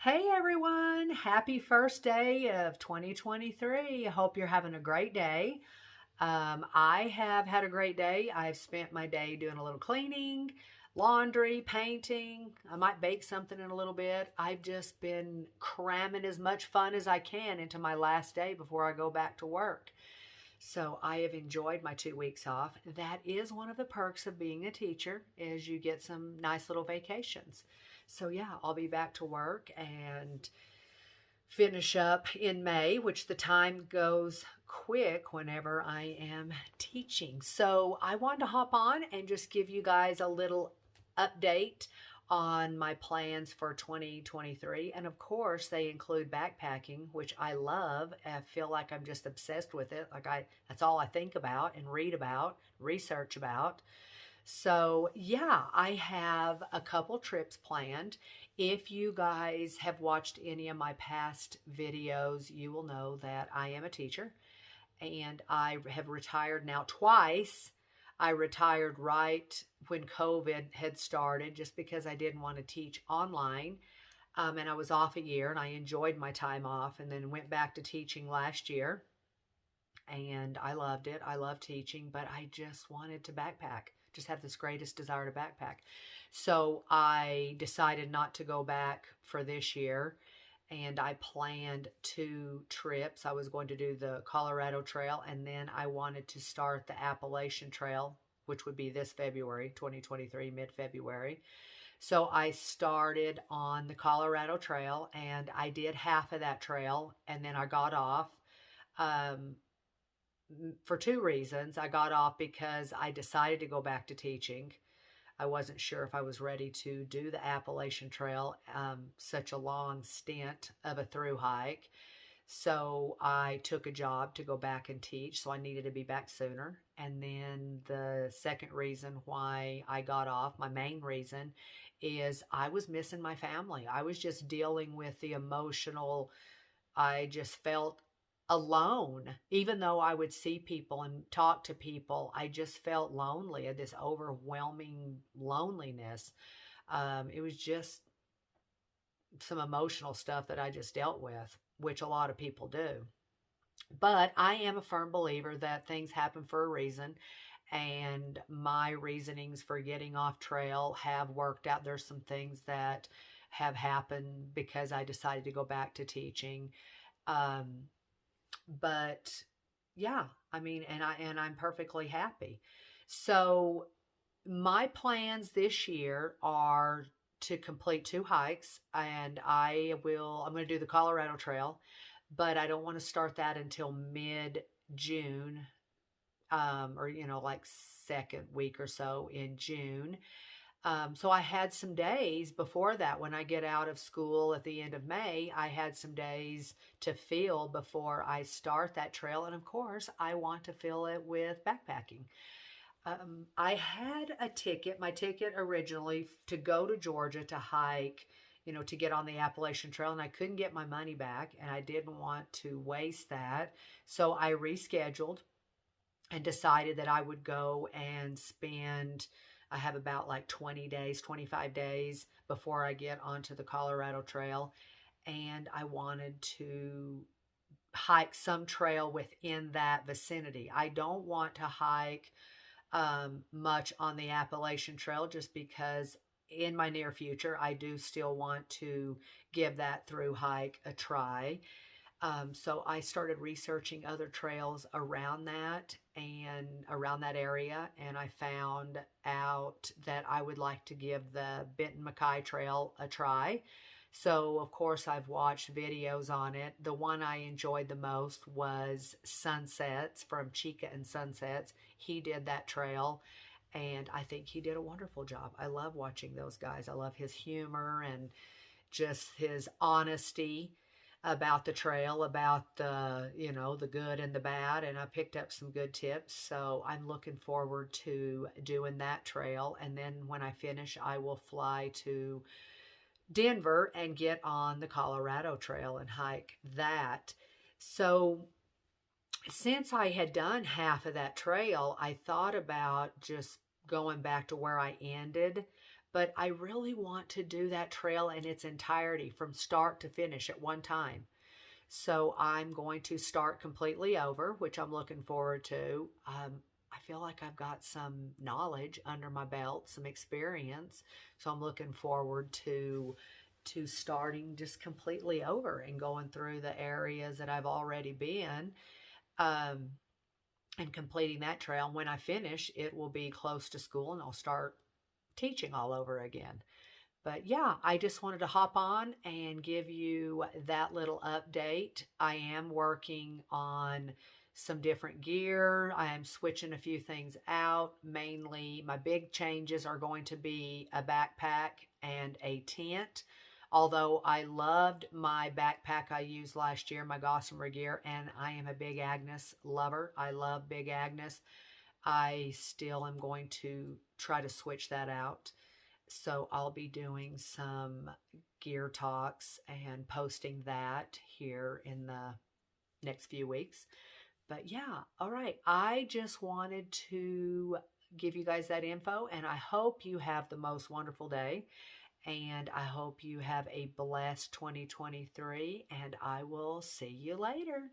Hey everyone, happy first day of 2023. I hope you're having a great day. I have had a great day. I've spent my day doing a little cleaning, laundry, painting. I might bake something in a little bit. I've just been cramming as much fun as I can into my last day before I go back to work. So I have enjoyed my 2 weeks off. That is one of the perks of being a teacher is you get some nice little vacations. So yeah, I'll be back to work and finish up in May, which the time goes quick whenever I am teaching. So I wanted to hop on and just give you guys a little update on my plans for 2023. And of course, they include backpacking, which I love. I feel like I'm just obsessed with it. That's all I think about and read about, research about. So, yeah, I have a couple trips planned. If you guys have watched any of my past videos, you will know that I am a teacher and I have retired now twice. I retired right when COVID had started just because I didn't want to teach online. And I was off a year and I enjoyed my time off and then went back to teaching last year. And I loved it. I love teaching, but I just wanted to backpack. Just have this greatest desire to backpack. So I decided not to go back for this year. And I planned 2 trips. I was going to do the Colorado Trail, and then I wanted to start the Appalachian Trail, which would be this February, 2023, mid-February. So I started on the Colorado Trail, and I did half of that trail, and then I got off. Um, for 2 reasons. I got off because I decided to go back to teaching. I wasn't sure if I was ready to do the Appalachian Trail, such a long stint of a through hike. So I took a job to go back and teach, so I needed to be back sooner. And then the second reason why I got off, my main reason, is I was missing my family. I was just dealing with the emotional, I just felt alone. Even though I would see people and talk to people, I just felt lonely, this overwhelming loneliness. It was just some emotional stuff that I just dealt with, which a lot of people do. But I am a firm believer that things happen for a reason. And my reasonings for getting off trail have worked out. There's some things that have happened because I decided to go back to teaching. Um, but yeah, I mean, I'm perfectly happy. So my plans this year are to complete 2 hikes, and I'm going to do the Colorado Trail, but I don't want to start that until mid June, or like second week or so in June. So I had some days before that when I get out of school at the end of May, I had some days to fill before I start that trail. And of course, I want to fill it with backpacking. I had my ticket originally to go to Georgia to hike, to get on the Appalachian Trail, and I couldn't get my money back, and I didn't want to waste that. So I rescheduled and decided that I would go and spend, I have about like 20 days, 25 days before I get onto the Colorado Trail. And I wanted to hike some trail within that vicinity. I don't want to hike much on the Appalachian Trail just because in my near future, I do still want to give that through hike a try. So I started researching other trails around that and around that area, and I found out that I would like to give the Benton MacKaye Trail a try. So, of course, I've watched videos on it. The one I enjoyed the most was Sunsets from Chica and Sunsets. He did that trail, and I think he did a wonderful job. I love watching those guys. I love his humor and just his honesty about the trail, about the good and the bad, and I picked up some good tips. So I'm looking forward to doing that trail. And then when I finish, I will fly to Denver and get on the Colorado Trail and hike that. So since I had done half of that trail, I thought about just going back to where I ended, but I really want to do that trail in its entirety from start to finish at one time. So I'm going to start completely over, which I'm looking forward to. I feel like I've got some knowledge under my belt, some experience. So I'm looking forward to starting just completely over and going through the areas that I've already been, um, and completing that trail. When I finish, it will be close to school and I'll start teaching all over again. But yeah, I just wanted to hop on and give you that little update. I am working on some different gear. I am switching a few things out. Mainly, my big changes are going to be a backpack and a tent. Although I loved my backpack I used last year, my Gossamer gear, and I am a Big Agnes lover. I love Big Agnes. I still am going to try to switch that out. So I'll be doing some gear talks and posting that here in the next few weeks. But yeah, all right. I just wanted to give you guys that info, and I hope you have the most wonderful day. And I hope you have a blessed 2023, and I will see you later.